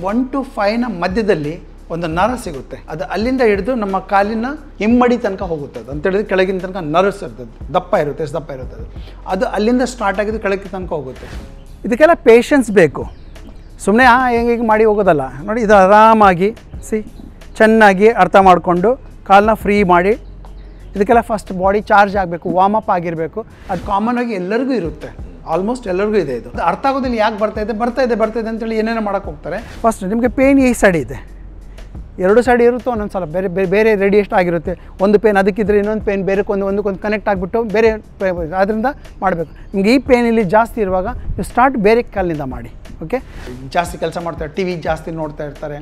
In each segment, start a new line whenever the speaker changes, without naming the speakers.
1 to 5ನ ಮಧ್ಯದಲ್ಲಿ ಒಂದು ನರ ಸಿಗುತ್ತೆ. ಅದು ಅಲ್ಲಿಂದ ಹಿಡಿದು ನಮ್ಮ ಕಾಲಿನ ಹಿಮ್ಮಡಿ ತನಕ ಹೋಗುತ್ತೆ. ಅದು ಅಂತ ಹೇಳಿದ್ರೆ ಕೆಳಗಿನ ತನಕ ನರ್ವ್ಸ್ ಇರ್ತದೆ, ದಪ್ಪ ಇರುತ್ತೆ, ಎಷ್ಟು ದಪ್ಪ ಇರುತ್ತೆ ಅದು ಅಲ್ಲಿಂದ ಸ್ಟಾರ್ಟ್ ಆಗಿದ್ದು ಕೆಳಗಿನ ತನಕ ಹೋಗುತ್ತೆ. ಇದಕ್ಕೆಲ್ಲ ಪೇಷನ್ಸ್ ಬೇಕು. ಸುಮ್ಮನೆ ಹೆಂಗೆ ಮಾಡಿ ಹೋಗೋದಲ್ಲ ನೋಡಿ. ಇದು ಆರಾಮಾಗಿ ಚೆನ್ನಾಗಿ ಅರ್ಥ ಮಾಡಿಕೊಂಡು ಕಾಲನ್ನ ಫ್ರೀ ಮಾಡಿ, ಇದಕ್ಕೆಲ್ಲ ಫಸ್ಟ್ ಬಾಡಿ ಚಾರ್ಜ್ ಆಗಬೇಕು, ವಾರ್ಮ್ ಅಪ್ ಆಗಿರಬೇಕು. ಅದು ಕಾಮನ್ ಆಗಿ ಎಲ್ಲರಿಗೂ ಇರುತ್ತೆ, ಆಲ್ಮೋಸ್ಟ್ ಎಲ್ಲರಿಗೂ ಇದೆ. ಇದು ಅರ್ಥ ಆಗೋದಿಲ್ಲ ಯಾಕೆ ಬರ್ತಾ ಇದೆ ಅಂತೇಳಿ ಏನೇನೋ ಮಾಡೋಕ್ಕೆ ಹೋಗ್ತಾರೆ. ಫಸ್ಟ್ ನಿಮಗೆ ಪೇನ್ ಈ ಸೈಡ್ ಇದೆ, 2 ಸೈಡ್ ಇರುತ್ತೋ ಒಂದೊಂದು ಸಲ ಬೇರೆ ರೇಡಿಯೇಟ್ ಆಗಿರುತ್ತೆ. ಒಂದು ಪೇನ್ ಅದಕ್ಕಿದ್ರೆ ಇನ್ನೊಂದು ಪೇನ್ ಒಂದಕ್ಕೊಂದು ಕನೆಕ್ಟ್ ಆಗಿಬಿಟ್ಟು ಬೇರೆ ಅದರಿಂದ ಮಾಡಬೇಕು. ನಿಮ್ಗೆ ಈ ಪೇನ್ ಇಲ್ಲಿ ಜಾಸ್ತಿ ಇರುವಾಗ ನೀವು ಸ್ಟಾರ್ಟ್ ಬೇರೆ ಕಾಲಿನಿಂದ ಮಾಡಿ. ಓಕೆ, ಜಾಸ್ತಿ ಕೆಲಸ ಮಾಡ್ತಾರೆ, ಟಿ ವಿ ಜಾಸ್ತಿ ನೋಡ್ತಾ ಇರ್ತಾರೆ.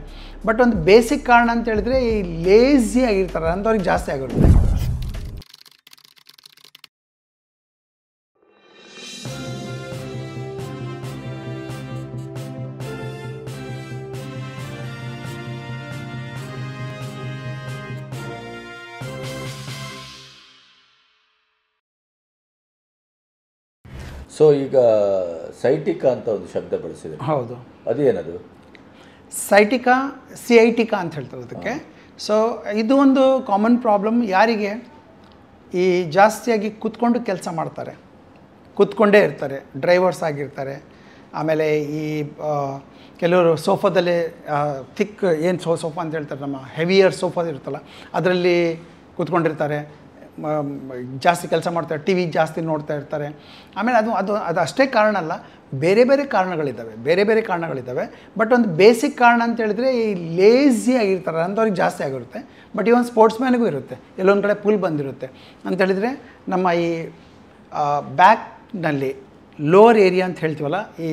ಬಟ್ ಒಂದು ಬೇಸಿಕ್ ಕಾರಣ ಅಂತ ಹೇಳಿದ್ರೆ ಈ ಲೇಝಿ ಆಗಿರ್ತಾರೆ ಅಂಥವ್ರಿಗೆ ಜಾಸ್ತಿ ಆಗಿರುತ್ತೆ.
ಸೊ ಈಗ ಸೈಟಿಕಾ ಅಂತ ಒಂದು ಶಬ್ದ ಬಳಸಿದೆ.
ಹೌದು,
ಅದೇನದು?
ಸೈಟಿಕಾ, ಸಿಐಟಿಕಾ ಅಂತ ಹೇಳ್ತಾರೆ ಅದಕ್ಕೆ. ಸೊ ಇದು ಒಂದು ಕಾಮನ್ ಪ್ರಾಬ್ಲಮ್. ಯಾರಿಗೆ ಈ ಜಾಸ್ತಿಯಾಗಿ ಕೂತ್ಕೊಂಡು ಕೆಲಸ ಮಾಡ್ತಾರೆ, ಕೂತ್ಕೊಂಡೇ ಇರ್ತಾರೆ, ಡ್ರೈವರ್ಸ್ ಆಗಿರ್ತಾರೆ. ಆಮೇಲೆ ಈ ಕೆಲವರು ಸೋಫಾದಲ್ಲೇ ಥಿಕ್ ಏನು ಸೋಫಾ ಅಂತ ಹೇಳ್ತಾರೆ, ನಮ್ಮ ಹೆವಿಯರ್ ಸೋಫಾ ಇರುತ್ತಲ್ಲ ಅದರಲ್ಲಿ ಕೂತ್ಕೊಂಡಿರ್ತಾರೆ, ಜಾಸ್ತಿ ಕೆಲಸ ಮಾಡ್ತಾರೆ, ಟಿ ವಿ ಜಾಸ್ತಿ ನೋಡ್ತಾ ಇರ್ತಾರೆ. ಆಮೇಲೆ ಅದು ಅಷ್ಟೇ ಕಾರಣ ಅಲ್ಲ, ಬೇರೆ ಕಾರಣಗಳಿದ್ದಾವೆ. ಬಟ್ ಒಂದು ಬೇಸಿಕ್ ಕಾರಣ ಅಂತ ಹೇಳಿದ್ರೆ ಈ ಲೇಝಿ ಆಗಿರ್ತಾರೆ ಅಂಥವ್ರಿಗೆ ಜಾಸ್ತಿ ಆಗಿರುತ್ತೆ. ಬಟ್ ಇವನ್ ಸ್ಪೋರ್ಟ್ಸ್ ಮ್ಯಾನಿಗೂ ಇರುತ್ತೆ, ಎಲ್ಲೊಂದು ಕಡೆ ಪುಲ್ ಬಂದಿರುತ್ತೆ. ಅಂತೇಳಿದರೆ ನಮ್ಮ ಈ ಬ್ಯಾಕ್ನಲ್ಲಿ ಲೋವರ್ ಏರಿಯಾ ಅಂತ ಹೇಳ್ತೀವಲ್ಲ, ಈ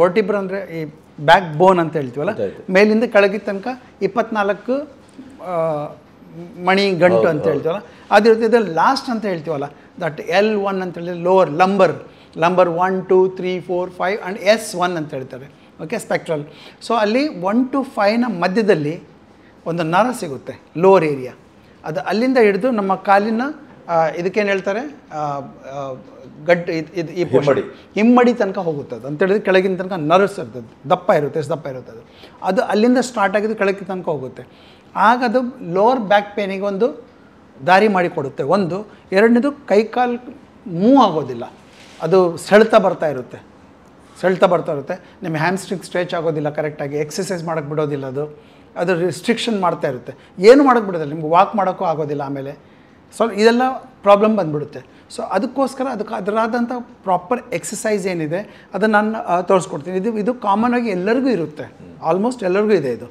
ವರ್ಟಿಬ್ರಾ ಅಂದರೆ ಈ ಬ್ಯಾಕ್ ಬೋನ್ ಅಂತ ಹೇಳ್ತೀವಲ್ಲ, ಮೇಲಿಂದ ಕೆಳಗಿದ ತನಕ 24 ಮಣಿ ಗಂಟು ಅಂತ ಹೇಳ್ತೀವಲ್ಲ ಅದಿರುತ್ತೆ. ಇದರಲ್ಲಿ ಲಾಸ್ಟ್ ಅಂತ ಹೇಳ್ತೀವಲ್ಲ, ದಟ್ L1 ಅಂತ ಹೇಳಿ ಲೋವರ್ ಲಂಬರ್ 1, 2, 3, 4, 5 ಆ್ಯಂಡ್ S1 ಅಂತ ಹೇಳ್ತಾರೆ. Okay, spectral. ಸೊ ಅಲ್ಲಿ 1 to 5ನ ಮಧ್ಯದಲ್ಲಿ ಒಂದು ನರ ಸಿಗುತ್ತೆ, ಲೋವರ್ ಏರಿಯಾ. ಅದು ಅಲ್ಲಿಂದ ಹಿಡಿದು ನಮ್ಮ ಕಾಲಿನ ಇದಕ್ಕೇನು ಹೇಳ್ತಾರೆ, ಈ ಹಿಮ್ಮಡಿ ತನಕ ಹೋಗುತ್ತೆ. ಅದು ಅಂತ ಹೇಳಿದ್ರೆ ಕೆಳಗಿನ ತನಕ ನರ್ವ್ಸ್ ಇರ್ತದೆ, ದಪ್ಪ ಇರುತ್ತೆ, ಎಷ್ಟು ದಪ್ಪ ಇರುತ್ತೆ ಅದು ಅಲ್ಲಿಂದ ಸ್ಟಾರ್ಟ್ ಆಗಿದ್ದು ಕೆಳಗಿನ ತನಕ ಹೋಗುತ್ತೆ. ಆಗ ಅದು ಲೋವರ್ ಬ್ಯಾಕ್ ಪೇನಿಗೆ ಒಂದು ದಾರಿ ಮಾಡಿಕೊಡುತ್ತೆ. ಒಂದು, ಎರಡನೇದು ಕೈಕಾಲು ಮೂವ್ ಆಗೋದಿಲ್ಲ, ಅದು ಸೆಳೆತ ಬರ್ತಾ ಇರುತ್ತೆ. ನಿಮ್ಮ ಹ್ಯಾಮ್ಸ್ಟ್ರಿಂಗ್ ಸ್ಟ್ರೆಚ್ ಆಗೋದಿಲ್ಲ, ಕರೆಕ್ಟಾಗಿ ಎಕ್ಸಸೈಸ್ ಮಾಡೋಕ್ಕೆ ಬಿಡೋದಿಲ್ಲ, ಅದು ರಿಸ್ಟ್ರಿಕ್ಷನ್ ಮಾಡ್ತಾ ಇರುತ್ತೆ, ಏನು ಮಾಡೋಕ್ಕೆ ಬಿಡೋದಿಲ್ಲ, ನಿಮ್ಗೆ ವಾಕ್ ಮಾಡೋಕ್ಕೂ ಆಗೋದಿಲ್ಲ. ಆಮೇಲೆ ಇದೆಲ್ಲ ಪ್ರಾಬ್ಲಮ್ ಬಂದುಬಿಡುತ್ತೆ. ಸೊ ಅದಕ್ಕೋಸ್ಕರ ಅದರಾದಂಥ ಪ್ರಾಪರ್ ಎಕ್ಸಸೈಸ್ ಏನಿದೆ ಅದನ್ನು ನಾನು ತೋರಿಸ್ಕೊಡ್ತೀನಿ. ಇದು ಕಾಮನ್ ಆಗಿ ಎಲ್ಲರಿಗೂ ಇರುತ್ತೆ, ಆಲ್ಮೋಸ್ಟ್ ಎಲ್ಲರಿಗೂ ಇದೆ ಇದು.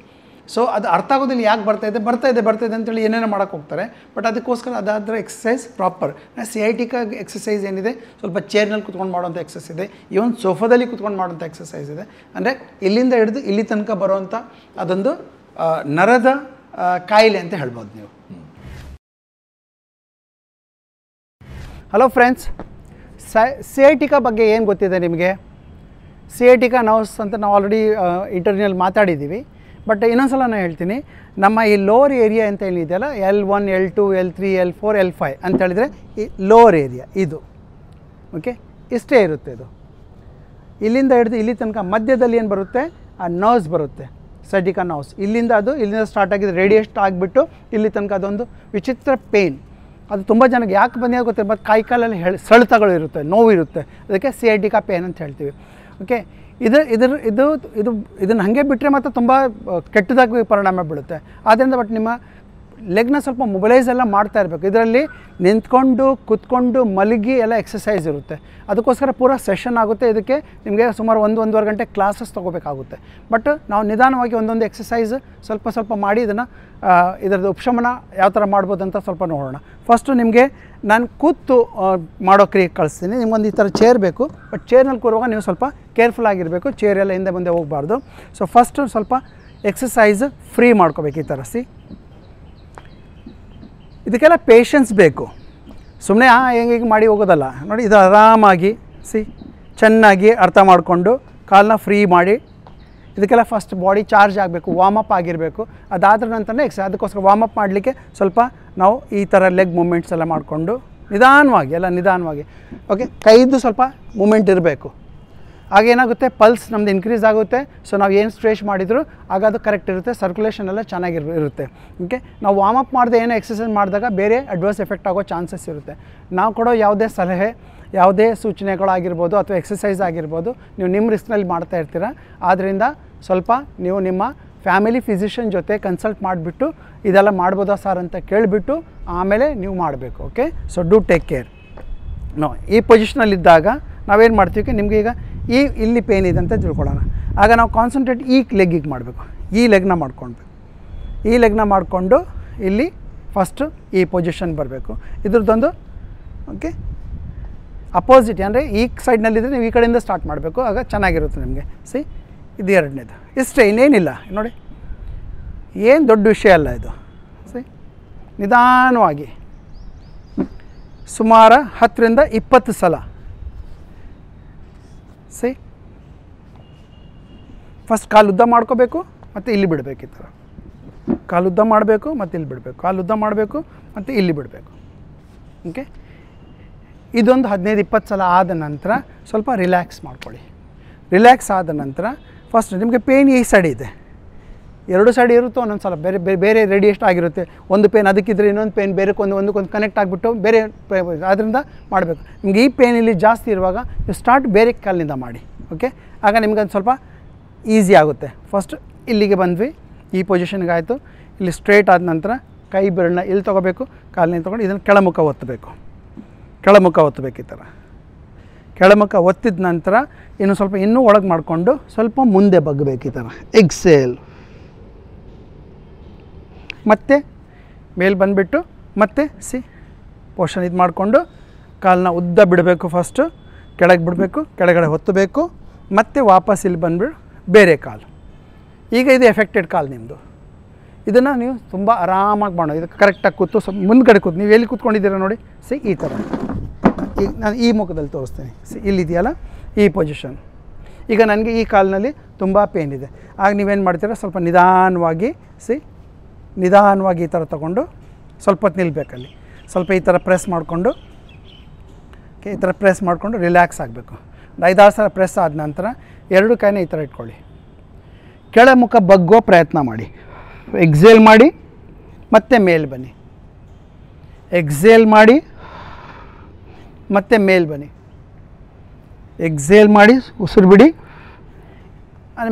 ಸೊ ಅದು ಅರ್ಥ ಆಗೋದಿಲ್ಲ ಯಾಕೆ ಬರ್ತಾ ಇದೆ ಅಂತೇಳಿ ಏನೇನೋ ಮಾಡೋಕ್ಕೆ ಹೋಗ್ತಾರೆ. ಬಟ್ ಅದಕ್ಕೋಸ್ಕರ ಅದಾದರೆ ಎಕ್ಸಸೈಸ್ ಪ್ರಾಪರ್. ಸಿಐಟಿಕಾ ಎಕ್ಸಸೈಸ್ ಏನಿದೆ, ಸ್ವಲ್ಪ ಚೇರ್ನಲ್ಲಿ ಕುತ್ಕೊಂಡು ಮಾಡೋಂಥ ಎಕ್ಸಸೈಸ್ ಇದೆ, ಇವನ್ ಸೋಫಾದಲ್ಲಿ ಕುತ್ಕೊಂಡು ಮಾಡೋಂಥ ಎಕ್ಸಸೈಸ್ ಇದೆ. ಅಂದರೆ ಇಲ್ಲಿಂದ ಹಿಡಿದು ಇಲ್ಲಿ ತನಕ ಬರೋವಂಥ ಅದೊಂದು ನರದ ಕಾಯಿಲೆ ಅಂತ ಹೇಳ್ಬೋದು ನೀವು. ಹಲೋ ಫ್ರೆಂಡ್ಸ್, ಸಿಐಟಿಕಾ ಬಗ್ಗೆ ಏನು ಗೊತ್ತಿದೆ ನಿಮಗೆ? ಸಿಐಟಿಕಾ ನರ್ವ್ಸ್ ಅಂತ ನಾವು ಆಲ್ರೆಡಿ ಇಂಟರ್ವ್ಯೂನಲ್ಲಿ ಮಾತಾಡಿದ್ದೀವಿ. ಬಟ್ ಇನ್ನೊಂದು ಸಲ ನಾನು ಹೇಳ್ತೀನಿ, ನಮ್ಮ ಈ ಲೋವರ್ ಏರಿಯಾ ಅಂತ ಏನಿದೆಯಲ್ಲ, L1, L2, L3, L4, L5 ಅಂತ ಹೇಳಿದರೆ ಈ ಲೋವರ್ ಏರಿಯಾ ಇದು. ಓಕೆ, ಇಷ್ಟೇ ಇರುತ್ತೆ. ಇದು ಇಲ್ಲಿಂದ ಹಿಡಿದು ಇಲ್ಲಿ ತನಕ ಮಧ್ಯದಲ್ಲಿ ಏನು ಬರುತ್ತೆ, ಆ ನರ್ವ್ಸ್ ಬರುತ್ತೆ, ಸೈಟಿಕಾ ನರ್ವ್ಸ್. ಇಲ್ಲಿಂದ ಸ್ಟಾರ್ಟ್ ಆಗಿದ್ದು ರೇಡಿಯೇಟ್ ಆಗಿಬಿಟ್ಟು ಇಲ್ಲಿ ತನಕ ಅದೊಂದು ವಿಚಿತ್ರ ಪೇನ್. ಅದು ತುಂಬ ಜನಕ್ಕೆ ಯಾಕೆ ಬಂದಿದೆ ಗೊತ್ತಿಲ್ಲ, ಮತ್ತು ಕೈಕಾಲಲ್ಲಿ ಸೆಳೆತಗಳು ಇರುತ್ತೆ, ನೋವು ಇರುತ್ತೆ, ಅದಕ್ಕೆ ಸಿಐಟಿಕಾ ಪೇನ್ ಅಂತ ಹೇಳ್ತೀವಿ. ಓಕೆ, ಇದನ್ನು ಹಾಗೆ ಬಿಟ್ಟರೆ ಮತ್ತು ತುಂಬ ಕೆಟ್ಟದಾಗಿ ಪರಿಣಾಮ ಬೀಳುತ್ತೆ. ಆದ್ದರಿಂದ ಬಟ್ ನಿಮ್ಮ ಲೆಗ್ನ ಸ್ವಲ್ಪ ಮೊಬಲೈಸ್ ಎಲ್ಲ ಮಾಡ್ತಾ ಇರಬೇಕು. ಇದರಲ್ಲಿ ನಿಂತ್ಕೊಂಡು ಕೂತ್ಕೊಂಡು ಮಲಗಿ ಎಲ್ಲ ಎಕ್ಸಸೈಸ್ ಇರುತ್ತೆ. ಅದಕ್ಕೋಸ್ಕರ ಪೂರ ಸೆಷನ್ ಆಗುತ್ತೆ. ಇದಕ್ಕೆ ನಿಮಗೆ ಸುಮಾರು 1-1.5 ಗಂಟೆ ಕ್ಲಾಸಸ್ ತೊಗೋಬೇಕಾಗುತ್ತೆ. ಬಟ್ ನಾವು ನಿಧಾನವಾಗಿ ಒಂದೊಂದು ಎಕ್ಸಸೈಸ್ ಸ್ವಲ್ಪ ಮಾಡಿ ಇದರದ್ದು ಉಪಶಮನ ಯಾವ ಥರ ಮಾಡ್ಬೋದು ಅಂತ ಸ್ವಲ್ಪ ನೋಡೋಣ. ಫಸ್ಟು ನಿಮಗೆ ನಾನು ಕೂತು ಮಾಡೋ ಕ್ರಿಯೆ ಕಳಿಸ್ತೀನಿ. ನಿಮ್ಗೊಂದು ಈ ಥರ ಚೇರ್ ಬೇಕು. ಬಟ್ ಚೇರ್ನಲ್ಲಿ ಕೂರುವಾಗ ನೀವು ಸ್ವಲ್ಪ ಕೇರ್ಫುಲ್ ಆಗಿರಬೇಕು, ಚೇರ್ ಎಲ್ಲ ಹಿಂದೆ ಮುಂದೆ ಹೋಗಬಾರ್ದು. ಸೊ ಫಸ್ಟು ಸ್ವಲ್ಪ ಎಕ್ಸಸೈಸ್ ಫ್ರೀ ಮಾಡ್ಕೋಬೇಕು ಈ ಥರ. ಇದಕ್ಕೆಲ್ಲ ಪೇಷನ್ಸ್ ಬೇಕು. ಸುಮ್ಮನೆ ಹೆಂಗೆ ಮಾಡಿ ಹೋಗೋದಲ್ಲ ನೋಡಿ. ಇದು ಆರಾಮಾಗಿ ಚೆನ್ನಾಗಿ ಅರ್ಥ ಮಾಡಿಕೊಂಡು ಕಾಲನ್ನ ಫ್ರೀ ಮಾಡಿ, ಇದಕ್ಕೆಲ್ಲ ಫಸ್ಟ್ ಬಾಡಿ ಚಾರ್ಜ್ ಆಗಬೇಕು, ವಾರ್ಮ್ ಅಪ್ ಆಗಿರಬೇಕು. ಅದಾದ ನಂತರನೇ ಅದಕ್ಕೋಸ್ಕರ ವಾರ್ಮ್ ಅಪ್ ಮಾಡಲಿಕ್ಕೆ ಸ್ವಲ್ಪ ನಾವು ಈ ಥರ ಲೆಗ್ ಮೂಮೆಂಟ್ಸ್ ಎಲ್ಲ ಮಾಡಿಕೊಂಡು ನಿಧಾನವಾಗಿ ಓಕೆ, ಕೈದು ಸ್ವಲ್ಪ ಮೂಮೆಂಟ್ ಇರಬೇಕು. ಆಗೇನಾಗುತ್ತೆ, ಪಲ್ಸ್ ನಮ್ದು ಇನ್ಕ್ರೀಸ್ ಆಗುತ್ತೆ. ಸೊ ನಾವು ಏನು ಸ್ಟ್ರೆಚ್ ಮಾಡಿದ್ರು ಆಗ ಅದು ಕರೆಕ್ಟ್ ಇರುತ್ತೆ, ಸರ್ಕ್ಯುಲೇಷನ್ ಎಲ್ಲ ಚೆನ್ನಾಗಿರುತ್ತೆ. ಓಕೆ, ನಾವು ವಾರ್ಮ್ ಅಪ್ ಮಾಡದೆ ಏನೋ ಎಕ್ಸಸೈಸ್ ಮಾಡಿದಾಗ ಬೇರೆ ಅಡ್ವರ್ಸ್ ಎಫೆಕ್ಟ್ ಆಗೋ ಚಾನ್ಸಸ್ ಇರುತ್ತೆ. ನಾವು ಕೊಡೋ ಯಾವುದೇ ಸಲಹೆ, ಯಾವುದೇ ಸೂಚನೆಗಳಾಗಿರ್ಬೋದು ಅಥವಾ ಎಕ್ಸಸೈಸ್ ಆಗಿರ್ಬೋದು, ನೀವು ನಿಮ್ಮ ರಿಸ್ಕ್ನಲ್ಲಿ ಮಾಡ್ತಾ ಇರ್ತೀರ. ಆದ್ದರಿಂದ ಸ್ವಲ್ಪ ನೀವು ನಿಮ್ಮ ಫ್ಯಾಮಿಲಿ ಫಿಸಿಷಿಯನ್ ಜೊತೆ ಕನ್ಸಲ್ಟ್ ಮಾಡಿಬಿಟ್ಟು ಇದೆಲ್ಲ ಮಾಡ್ಬೋದಾ ಸರ್ ಅಂತ ಕೇಳಿಬಿಟ್ಟು ಆಮೇಲೆ ನೀವು ಮಾಡಬೇಕು. Okay, so do take care. ಈ ಪೊಸಿಷನಲ್ಲಿದ್ದಾಗ ನಾವೇನು ಮಾಡ್ತೀವಿ, ನಿಮಗೆ ಈಗ ಇಲ್ಲಿ ಪೇನ್ ಇದೆ ಅಂತ ತಿಳ್ಕೊಳ್ಳೋಣ. ಆಗ ನಾವು ಕಾನ್ಸಂಟ್ರೇಟ್ ಈ ಲೆಗ್ಗಿಗೆ ಮಾಡಬೇಕು. ಈ ಲೆಗ್ನ ಮಾಡ್ಕೊಳ್ಬೇಕು. ಈ ಲೆಗ್ನ ಮಾಡಿಕೊಂಡು ಇಲ್ಲಿ ಫಸ್ಟು ಈ ಪೊಸಿಷನ್ ಬರಬೇಕು. ಇದ್ರದ್ದೊಂದು ಓಕೆ ಅಪೋಸಿಟ್, ಅಂದರೆ ಈ ಸೈಡ್ನಲ್ಲಿದ್ದರೆ ನೀವು ಈ ಕಡೆಯಿಂದ ಸ್ಟಾರ್ಟ್ ಮಾಡಬೇಕು, ಆಗ ಚೆನ್ನಾಗಿರುತ್ತೆ ನಿಮಗೆ. ಸಿ, ಇದು ಎರಡನೇದು. ಇಷ್ಟೇ, ಇನ್ನೇನಿಲ್ಲ ನೋಡಿ, ಏನು ದೊಡ್ಡ ವಿಷಯ ಅಲ್ಲ ಇದು. ಸಿ, ನಿಧಾನವಾಗಿ ಸುಮಾರು 10 ರಿಂದ 20 ಸಲ. ಸಿ, ಫಸ್ಟ್ ಕಾಲು ಉದ್ದ ಮಾಡ್ಕೋಬೇಕು ಮತ್ತು ಇಲ್ಲಿ ಬಿಡಬೇಕು. ಈ ಥರ ಕಾಲು ಉದ್ದ ಮಾಡಬೇಕು ಮತ್ತು ಇಲ್ಲಿ ಬಿಡಬೇಕು, ಕಾಲು ಉದ್ದ ಮಾಡಬೇಕು ಮತ್ತು ಇಲ್ಲಿ ಬಿಡಬೇಕು. ಓಕೆ, ಇದೊಂದು 15-20 ಸಲ ಆದ ನಂತರ ಸ್ವಲ್ಪ ರಿಲ್ಯಾಕ್ಸ್ ಮಾಡ್ಕೊಳ್ಳಿ. ರಿಲ್ಯಾಕ್ಸ್ ಆದ ನಂತರ ಫಸ್ಟ್ ನಿಮಗೆ ಪೇನ್ ಈ ಸೈಡ್ ಇದೆ, 2 ಸೈಡ್ ಇರುತ್ತೋ ಒಂದೊಂದು ಸಲ ಬೇರೆ ಬೇರೆ ರೇಡಿಯೇಟ್ ಆಗಿರುತ್ತೆ. ಒಂದು ಪೇನ್ ಅದಕ್ಕಿದ್ರೆ ಇನ್ನೊಂದು ಪೇನ್ ಬೇರೆ ಒಂದಕ್ಕೊಂದು ಕನೆಕ್ಟ್ ಆಗಿಬಿಟ್ಟು ಬೇರೆ ಅದರಿಂದ ಮಾಡಬೇಕು. ನಿಮ್ಗೆ ಈ ಪೇನ್ ಇಲ್ಲಿ ಜಾಸ್ತಿ ಇರುವಾಗ ನೀವು ಸ್ಟಾರ್ಟ್ ಬೇರೆ ಕಾಲಿನಿಂದ ಮಾಡಿ. ಓಕೆ, ಆಗ ನಿಮ್ಗೆ ಅದು ಸ್ವಲ್ಪ ಈಸಿ ಆಗುತ್ತೆ. ಫಸ್ಟ್ ಇಲ್ಲಿಗೆ ಬಂದ್ವಿ, ಈ ಪೊಸಿಷನ್ಗೆ ಆಯಿತು. ಇಲ್ಲಿ ಸ್ಟ್ರೇಟ್ ಆದ ನಂತರ ಕೈ ಬೆರಳನ್ನ ಇಲ್ಲಿ ತೊಗೋಬೇಕು, ಕಾಲಿನಿಂದ ತೊಗೊಂಡು ಇದನ್ನು ಕೆಳಮುಖ ಒತ್ತಬೇಕು. ಕೆಳಮುಖ ಒತ್ತಬೇಕು. ಈ ಥರ ಕೆಳಮುಖ ಒತ್ತಿದ ನಂತರ ಇನ್ನು ಸ್ವಲ್ಪ ಇನ್ನೂ ಒಳಗೆ ಮಾಡಿಕೊಂಡು ಸ್ವಲ್ಪ ಮುಂದೆ ಬಗ್ಗಬೇಕು. ಈ ಥರ ಎಕ್ಸೇಲ್, ಮತ್ತು ಮೇಲೆ ಬಂದುಬಿಟ್ಟು ಮತ್ತೆ ಪೋರ್ಷನ್ ಇದು ಮಾಡಿಕೊಂಡು ಕಾಲನ್ನ ಉದ್ದ ಬಿಡಬೇಕು. ಫಸ್ಟು ಕೆಳಗೆ ಬಿಡಬೇಕು, ಕೆಳಗಡೆ ಹೊತ್ತಬೇಕು, ಮತ್ತು ವಾಪಸ್ ಇಲ್ಲಿ ಬಂದುಬಿಡು ಬೇರೆ ಕಾಲು. ಈಗ ಇದು ಎಫೆಕ್ಟೆಡ್ ಕಾಲು ನಿಮ್ಮದು. ಇದನ್ನು ನೀವು ತುಂಬ ಆರಾಮಾಗಿ ಮಾಡೋದು. ಇದು ಕರೆಕ್ಟಾಗಿ ಕೂತು ಸ್ವಲ್ಪ ಮುಂದ್ಗಡೆ ಕೂತು, ನೀವು ಎಲ್ಲಿ ಕೂತ್ಕೊಂಡಿದ್ದೀರ ನೋಡಿ. ಈ ಥರ ಈಗ ನಾನು ಈ ಮುಖದಲ್ಲಿ ತೋರಿಸ್ತೀನಿ. ಇಲ್ಲಿದೆಯಲ್ಲ ಈ ಪೊಸಿಷನ್. ಈಗ ನನಗೆ ಈ ಕಾಲಿನಲ್ಲಿ ತುಂಬ ಪೇನ್ ಇದೆ. ಆಗ ನೀವೇನು ಮಾಡ್ತೀರ, ಸ್ವಲ್ಪ ನಿಧಾನವಾಗಿ ನಿಧಾನವಾಗಿ ಈ ಥರ ತೊಗೊಂಡು ಸ್ವಲ್ಪ ಹೊತ್ತು ನಿಲ್ಲಬೇಕಲ್ಲಿ. ಸ್ವಲ್ಪ ಈ ಥರ ಪ್ರೆಸ್ ಮಾಡಿಕೊಂಡು ಈ ಥರ ಪ್ರೆಸ್ ಮಾಡಿಕೊಂಡು ರಿಲ್ಯಾಕ್ಸ್ ಆಗಬೇಕು. 5-6 ಸಲ ಪ್ರೆಸ್ ಆದ ನಂತರ 2 ಕೈನ ಈ ಥರ ಇಟ್ಕೊಳ್ಳಿ. ಕೆಳಮುಖ ಬಗ್ಗೋ ಪ್ರಯತ್ನ ಮಾಡಿ. ಎಕ್ಸೇಲ್ ಮಾಡಿ ಮತ್ತೆ ಮೇಲೆ ಬನ್ನಿ. ಎಕ್ಸೇಲ್ ಮಾಡಿ ಮತ್ತೆ ಮೇಲೆ ಬನ್ನಿ. ಎಕ್ಸೇಲ್ ಮಾಡಿ ಉಸಿರು ಬಿಡಿ,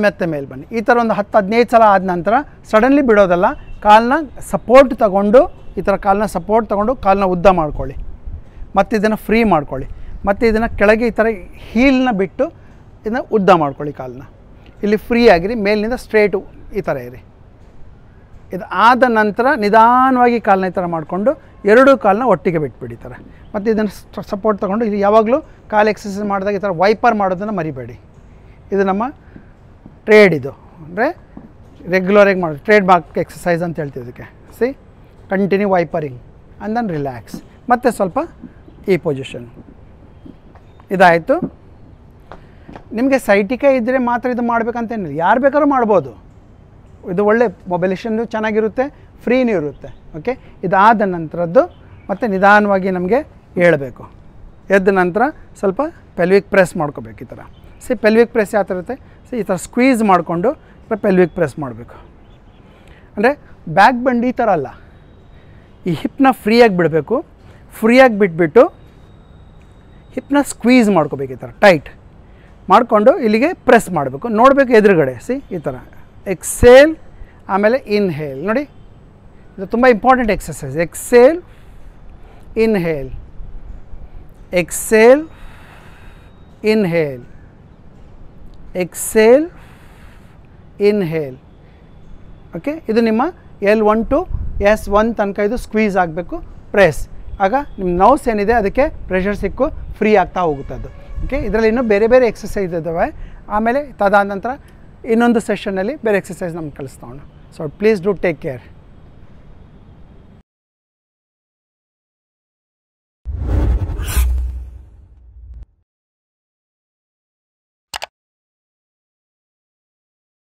ಮತ್ತೆ ಮೇಲೆ ಬನ್ನಿ. ಈ ಥರ ಒಂದು 10-15 ಸಲ ಆದ ನಂತರ ಸಡನ್ಲಿ ಬಿಡೋದಲ್ಲ, ಕಾಲನ್ನ ಸಪೋರ್ಟ್ ತಗೊಂಡು ಈ ಥರ ಕಾಲನ್ನ ಸಪೋರ್ಟ್ ತೊಗೊಂಡು ಕಾಲನ್ನ ಉದ್ದ ಮಾಡ್ಕೊಳ್ಳಿ. ಮತ್ತು ಇದನ್ನು ಫ್ರೀ ಮಾಡ್ಕೊಳ್ಳಿ. ಮತ್ತು ಇದನ್ನು ಕೆಳಗೆ ಈ ಥರ ಹೀಲ್ನ ಬಿಟ್ಟು ಇದನ್ನು ಉದ್ದ ಮಾಡ್ಕೊಳ್ಳಿ. ಕಾಲನ್ನ ಇಲ್ಲಿ ಫ್ರೀ ಆಗಿರಿ, ಮೇಲಿನಿಂದ ಸ್ಟ್ರೇಟು ಈ ಥರ ಇರಿ. ಇದು ಆದ ನಂತರ ನಿಧಾನವಾಗಿ ಕಾಲನ್ನ ಈ ಥರ ಮಾಡಿಕೊಂಡು 2 ಕಾಲನ್ನ ಒಟ್ಟಿಗೆ ಬಿಟ್ಬಿಡಿ ಈ ಥರ. ಮತ್ತು ಇದನ್ನು ಸಪೋರ್ಟ್ ತೊಗೊಂಡು ಇದು ಯಾವಾಗಲೂ ಕಾಲು ಎಕ್ಸಸೈಸ್ ಮಾಡಿದಾಗ ಈ ಥರ ವೈಪರ್ ಮಾಡೋದನ್ನು ಮರಿಬೇಡಿ. ಇದು ನಮ್ಮ ಟ್ರೇಡ್, ಇದು ಅಂದರೆ ರೆಗ್ಯುಲರಾಗಿ ಮಾಡೋದು ಟ್ರೇಡ್ ಮಾರ್ಕ್ ಎಕ್ಸಸೈಸ್ ಅಂತ ಹೇಳ್ತೀವಿ ಇದಕ್ಕೆ. ಕಂಟಿನ್ಯೂ ವೈಪರಿಂಗ್ ಆ್ಯಂಡ್ ದೆನ್ ರಿಲ್ಯಾಕ್ಸ್. ಮತ್ತು ಸ್ವಲ್ಪ ಈ ಪೊಸಿಷನ್ ಇದಾಯಿತು. ನಿಮಗೆ ಸೈಟಿಕೆ ಇದ್ದರೆ ಮಾತ್ರ ಇದು ಮಾಡಬೇಕಂತೇನಿಲ್ಲ, ಯಾರು ಬೇಕಾದ್ರೂ ಮಾಡ್ಬೋದು. ಇದು ಒಳ್ಳೆ ಮೊಬೈಲೇಷನ್ನು ಚೆನ್ನಾಗಿರುತ್ತೆ, ಫ್ರೀನೂ ಇರುತ್ತೆ. ಓಕೆ, ಇದಾದ ನಂತರದ್ದು ಮತ್ತು ನಿಧಾನವಾಗಿ ನಮಗೆ ಏಳಬೇಕು. ಎದ್ದ ನಂತರ ಸ್ವಲ್ಪ ಪೆಲ್ವಿಕ್ ಪ್ರೆಸ್ ಮಾಡ್ಕೋಬೇಕು ಈ ಥರ. ಪೆಲ್ವಿಕ್ ಪ್ರೆಸ್ ಯಾವ ಥರ ಇರುತ್ತೆ, ಈ ಥರ ಸ್ಕ್ವೀಸ್ ಮಾಡಿಕೊಂಡು ಪೆಲ್ವಿಕ್ ಪ್ರೆಸ್ ಮಾಡಬೇಕು. ಅಂದರೆ ಬ್ಯಾಕ್ ಬೆಂಡ್ ಈ ಥರ ಅಲ್ಲ, ಈ ಹಿಪ್ನ ಫ್ರೀಯಾಗಿ ಬಿಡಬೇಕು. ಫ್ರೀಯಾಗಿ ಬಿಟ್ಬಿಟ್ಟು ಹಿಪ್ನ ಸ್ಕ್ವೀಸ್ ಮಾಡ್ಕೋಬೇಕು ಈ ಥರ ಟೈಟ್ ಮಾಡಿಕೊಂಡು ಇಲ್ಲಿಗೆ ಪ್ರೆಸ್ ಮಾಡಬೇಕು. ನೋಡಬೇಕು ಎದುರುಗಡೆ. ಈ ಥರ ಎಕ್ಸೇಲ್ ಆಮೇಲೆ ಇನ್ಹೇಲ್. ನೋಡಿ, ಇದು ತುಂಬ important exercise. Exhale inhale, exhale inhale, exhale inhale. Okay, ಇದು ನಿಮ್ಮ L1 to S1 ತನಕ ಇದು ಸ್ಕ್ವೀಸ್ ಆಗಬೇಕು, ಪ್ರೆಸ್. ಆಗ ನಿಮ್ಮ ನರ್ವ್ಸ್ ಏನಿದೆ ಅದಕ್ಕೆ ಪ್ರೆಷರ್ ಸಿಕ್ಕು ಫ್ರೀ ಆಗ್ತಾ ಹೋಗುತ್ತೆ ಅದು. ಓಕೆ, ಇದರಲ್ಲಿ ಇನ್ನೂ ಬೇರೆ ಬೇರೆ ಎಕ್ಸಸೈಸ್ ಇದ್ದಾವೆ. ಆಮೇಲೆ ತದಾದ ನಂತರ ಇನ್ನೊಂದು ಸೆಷನ್ನಲ್ಲಿ ಬೇರೆ ಎಕ್ಸಸೈಸ್ ನಮ್ಗೆ ಕಲಿಸ್ತಾವಣ. So please do take care.